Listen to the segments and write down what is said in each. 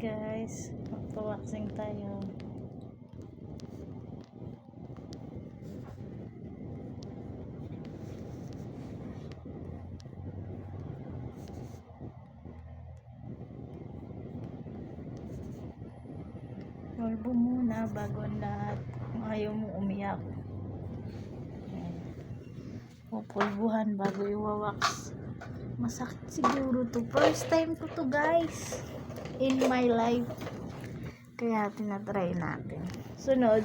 guys, magpa-waxing tayo. Kalbo muna bago ang lahat kung ayaw mo umiyak. Pupulbuhan bago iwawax. Masakit siguro to. First time ko to guys in my life, kaya tinatry natin. Sunod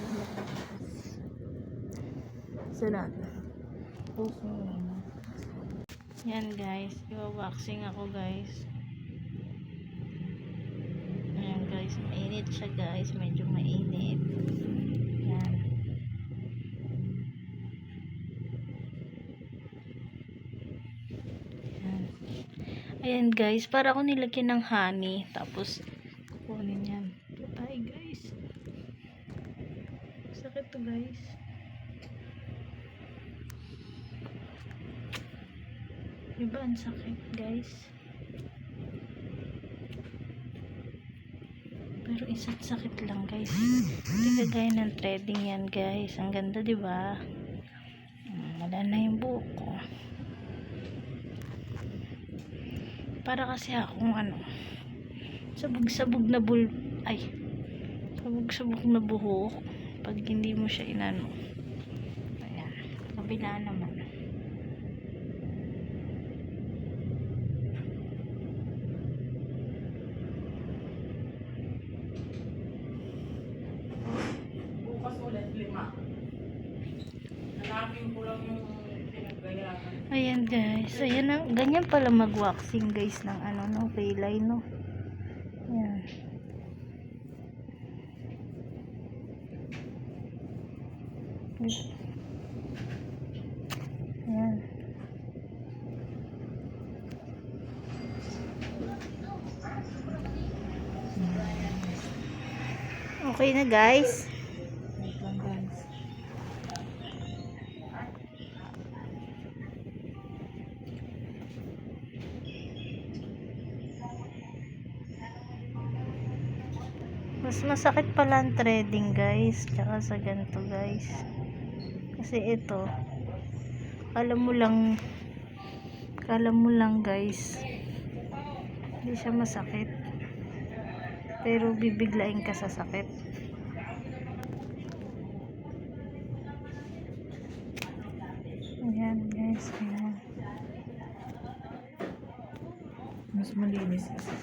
okay. Yan guys, iwawaxing ako guys. Ayan guys, mainit siya guys, medyo mainit. Yan. Ayan guys, para ako nilagyan ng honey, tapos kukunin yan. Ay guys, sakit to guys. Diba ang sakit guys? Pero isa't sakit lang guys. Hindi kagaya ng threading yan guys. Ang ganda diba? Wala na yung buhok ko. Para kasi akong sabog-sabog na sabog-sabog na buhok pag hindi mo siya inano. Ayan, kabila naman. Bukas ulit 5. Hanapin ko lang yung pinaggayahan. Ayan guys, ayan ang ganyan pala mag-waxing guys ng no, kilay no. Ayan. Ayan. Okay na guys. Wait lang guys. Mas masakit pala ang threading guys, tsaka sa ganito guys. Kasi ito, kala mo lang guys, hindi siya masakit. Pero bibiglain ka sa sakit. Ayan guys, ayan. Mas malinis kasi.